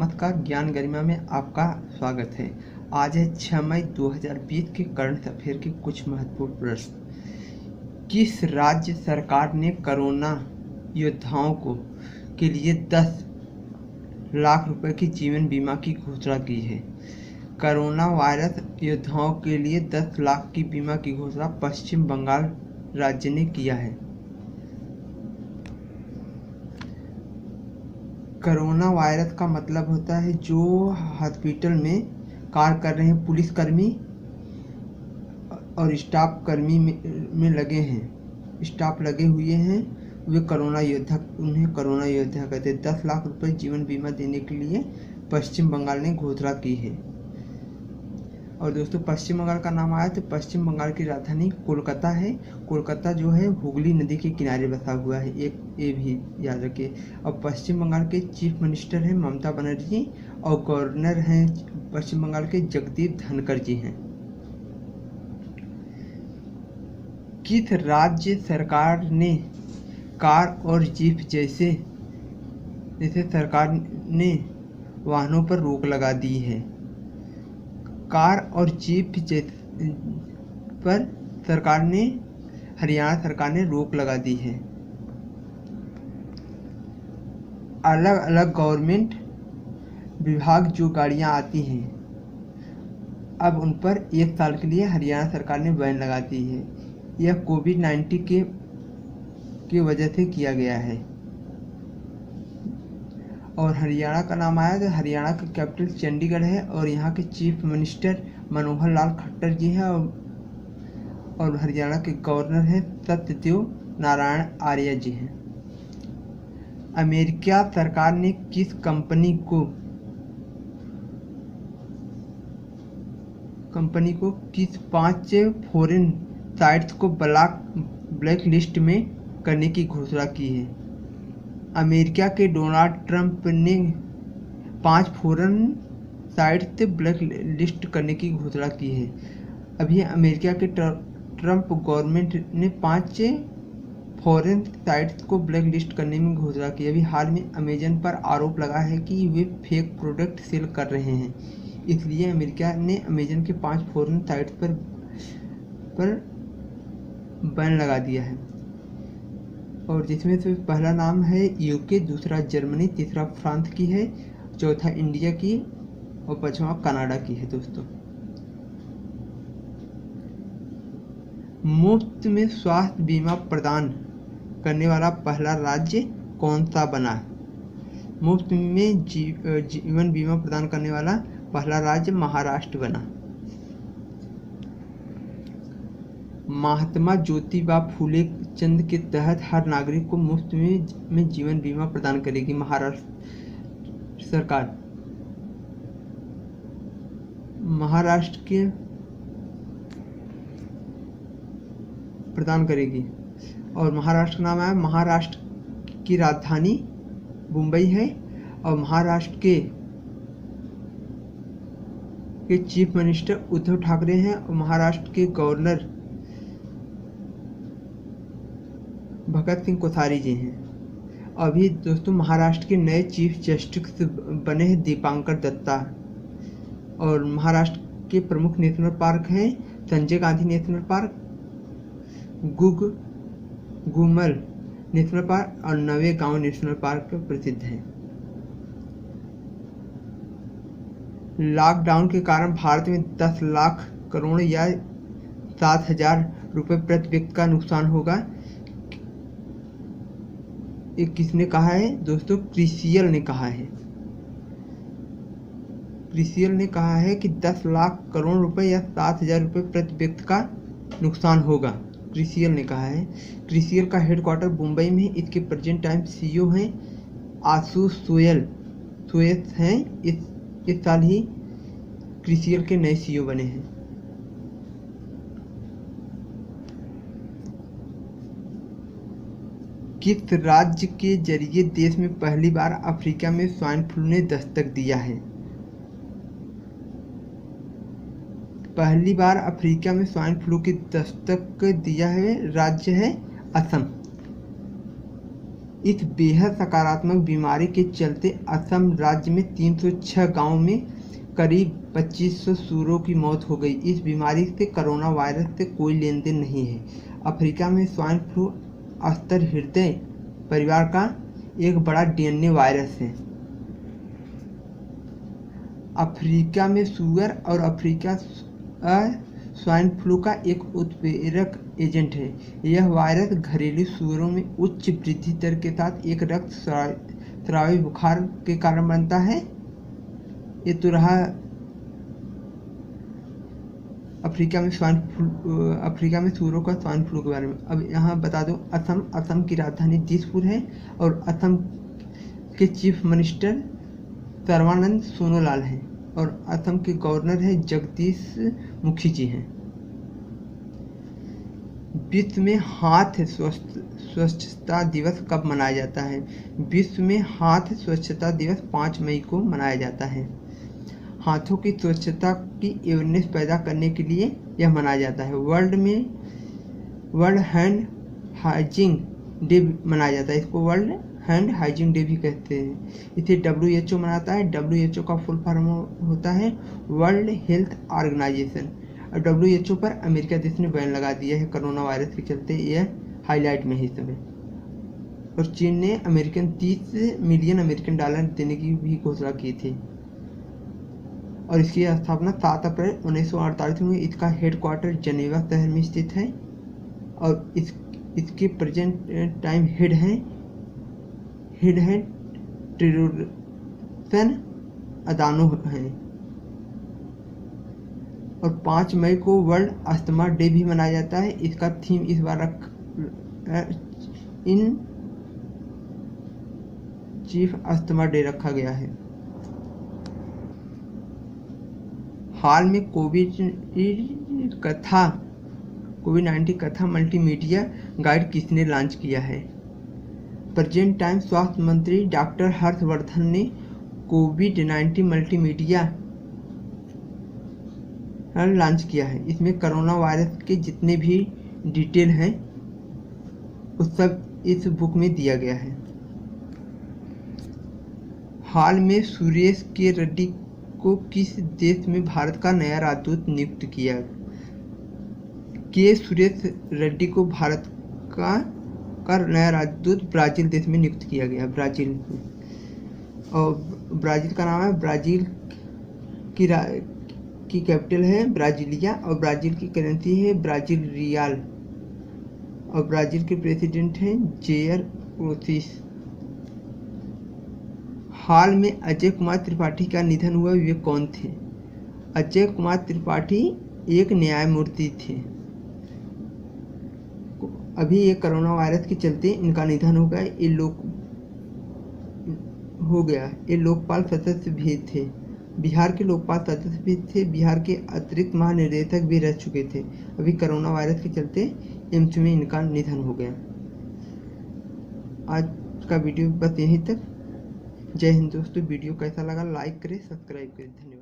नमस्कार, ज्ञान गरिमा में आपका स्वागत है। आज है 6 मई 2020 के करंट अफेयर के कुछ महत्वपूर्ण प्रश्न। किस राज्य सरकार ने कोरोना योद्धाओं के लिए 10 लाख रुपए की जीवन बीमा की घोषणा की है? कोरोना वायरस योद्धाओं के लिए 10 लाख की बीमा की घोषणा पश्चिम बंगाल राज्य ने किया है। कोरोना वायरस का मतलब होता है जो हॉस्पिटल में कार्य कर रहे हैं पुलिसकर्मी और स्टाफ कर्मी में लगे हैं, स्टाफ लगे हुए हैं, वे कोरोना योद्धा, उन्हें कोरोना योद्धा कहते हैं। 10 लाख रुपए जीवन बीमा देने के लिए पश्चिम बंगाल ने घोषणा की है। और दोस्तों, पश्चिम बंगाल का नाम आया तो पश्चिम बंगाल की राजधानी कोलकाता है। कोलकाता जो है हुगली नदी के किनारे बसा हुआ है, एक ये भी याद रखिए। और पश्चिम बंगाल के चीफ मिनिस्टर हैं ममता बनर्जी और गवर्नर हैं पश्चिम बंगाल के जगदीप धनखड़ जी हैं। किस राज्य सरकार ने कार और जीप जैसे सरकार ने वाहनों पर रोक लगा दी है? कार और जीप पर हरियाणा सरकार ने रोक लगा दी है। अलग अलग गवर्नमेंट विभाग जो गाड़ियां आती हैं, अब उन पर 1 साल के लिए हरियाणा सरकार ने बैन लगा दी है। यह कोविड-19 की वजह से किया गया है। और हरियाणा का नाम आया तो हरियाणा का कैपिटल चंडीगढ़ है और यहाँ के चीफ मिनिस्टर मनोहर लाल खट्टर जी हैं और हरियाणा के गवर्नर हैं सत्यदेव नारायण आर्य जी हैं। अमेरिका सरकार ने किस कंपनी को किस 5 फॉरेन साइट्स को ब्लैक लिस्ट में करने की घोषणा की है? अमेरिका के डोनाल्ड ट्रंप ने 5 फॉरेन साइट्स से ब्लैक लिस्ट करने की घोषणा की है। अभी अमेरिका के ट्रंप गवर्नमेंट ने 5 फॉरेन साइट्स को ब्लैक लिस्ट करने में घोषणा की। अभी हाल में अमेजन पर आरोप लगा है कि वे फेक प्रोडक्ट सेल कर रहे हैं, इसलिए अमेरिका ने अमेजन के 5 फॉरेन साइट्स पर बैन लगा दिया है। और जिसमें से पहला नाम है यूके, दूसरा जर्मनी, तीसरा फ्रांस की है, चौथा इंडिया की और 5वां कनाडा की है। दोस्तों, मुफ्त में स्वास्थ्य बीमा प्रदान करने वाला पहला राज्य कौन सा बना? मुफ्त में जीवन बीमा प्रदान करने वाला पहला राज्य महाराष्ट्र बना। महात्मा ज्योतिबा फूले चंद के तहत हर नागरिक को मुफ्त में जीवन बीमा प्रदान करेगी महाराष्ट्र सरकार। महाराष्ट्र के प्रदान करेगी और महाराष्ट्र का नाम है, महाराष्ट्र की राजधानी मुंबई है और महाराष्ट्र के चीफ मिनिस्टर उद्धव ठाकरे हैं और महाराष्ट्र के गवर्नर भगत सिंह कोश्यारी जी हैं। अभी दोस्तों, महाराष्ट्र के नए चीफ जस्टिस बने हैं दीपांकर दत्ता। और महाराष्ट्र के प्रमुख नेशनल पार्क हैं Sanjay Gandhi national park, Gomal national park और नवेगांव नेशनल पार्क प्रसिद्ध हैं। लॉकडाउन के कारण भारत में 10 लाख करोड़ या 7,000 रुपये प्रति व्यक्ति का नुकसान होगा। ये किसने कहा है दोस्तों? क्रिसियल ने कहा है। क्रिसियल ने कहा है कि 10 लाख करोड़ रुपए या 7,000 रुपये प्रति व्यक्ति का नुकसान होगा, क्रिसियल ने कहा है। क्रिसियल का हेडक्वार्टर मुंबई में है। इसके प्रेजेंट टाइम सीईओ हैं आशीष सोयस हैं। इस साल ही क्रिसियल के नए सीईओ बने हैं। किस राज्य के जरिए देश में पहली बार अफ्रीका में स्वाइन फ्लू ने दस्तक दिया है? पहली बार अफ्रीका में स्वाइन फ्लू की दस्तक दिया है राज्य है असम। इस बेहद सकारात्मक बीमारी के चलते असम राज्य में 306 गांवों में करीब 2500 सूरों की मौत हो गई। इस बीमारी से कोरोना वायरस से कोई लेन देन नहीं है। अफ्रीका में स्वाइन फ्लू अस्तर हृदय परिवार का एक बड़ा डीएनए वायरस है। अफ्रीका में सुअर और अफ्रीका स्वाइन फ्लू का एक उत्प्रेरक एजेंट है। यह वायरस घरेलू सुअरों में उच्च वृद्धि दर के साथ एक रक्त स्रावी बुखार के कारण बनता है। ये तो रहा अफ्रीका में सुअरों का स्वाइन फ्लू के बारे में। अब यहाँ बता दूं, असम की राजधानी दिसपुर है और असम के चीफ मिनिस्टर सर्बानंद सोनोवाल हैं और असम के गवर्नर हैं जगदीश मुखी जी हैं। विश्व में हाथ स्वच्छता दिवस कब मनाया जाता है? विश्व में हाथ स्वच्छता दिवस 5 मई को मनाया जाता है। हाथों की स्वच्छता की अवेयरनेस पैदा करने के लिए यह मनाया जाता है। वर्ल्ड हैंड हाइजीन डे मनाया जाता है। इसको वर्ल्ड हैंड हाइजीन डे भी कहते हैं। इसे WHO मनाता है। WHO का फुल फॉर्म होता है वर्ल्ड हेल्थ ऑर्गेनाइजेशन। और WHO पर अमेरिका देश ने बैन लगा दिया है कोरोना वायरस के चलते। यह हाईलाइट में है इस समय। और चीन ने 30 मिलियन अमेरिकन डॉलर देने की भी घोषणा की थी। और इसकी स्थापना 7 अप्रैल 1948 में। इसका हेडक्वार्टर जेनेवा शहर में स्थित है और इसके प्रेजेंट टाइम हेड है टेरोसन अदानो हैं। और 5 मई को वर्ल्ड अस्थमा डे भी मनाया जाता है। इसका थीम इस बार इन चीफ अस्थमा डे रखा गया है। हाल में कोविड-19 कथा मल्टीमीडिया गाइड किसने लॉन्च किया है? प्रेजेंट टाइम स्वास्थ्य मंत्री डॉक्टर हर्षवर्धन ने कोविड-19 मल्टीमीडिया लॉन्च किया है। इसमें कोरोना वायरस के जितने भी डिटेल हैं उस सब इस बुक में दिया गया है। हाल में सुरेश के रेड्डी को किस देश में भारत का नया राजदूत नियुक्त किया? सुरेश रेड्डी को भारत का नया राजदूत ब्राजील देश में नियुक्त किया गया। ब्राजील में, और ब्राजील का नाम है, ब्राजील की कैपिटल है ब्राजीलिया और ब्राजील की करेंसी है ब्राजील रियाल। और ब्राजील के प्रेसिडेंट हैं जेयर ओसिस। हाल में अजय कुमार त्रिपाठी का निधन हुआ। वे कौन थे? अजय कुमार त्रिपाठी एक न्यायमूर्ति थे। अभी ये कोरोना वायरस के चलते इनका निधन हो गया। ये लोकपाल सदस्य भी थे। बिहार के लोकपाल सदस्य भी थे। बिहार के अतिरिक्त महानिदेशक भी रह चुके थे। अभी कोरोना वायरस के चलते एम्स में इनका निधन हो गया। आज का वीडियो बस यहीं तक। जय हिंद दोस्तों। वीडियो कैसा लगा लाइक करें, सब्सक्राइब करें। धन्यवाद।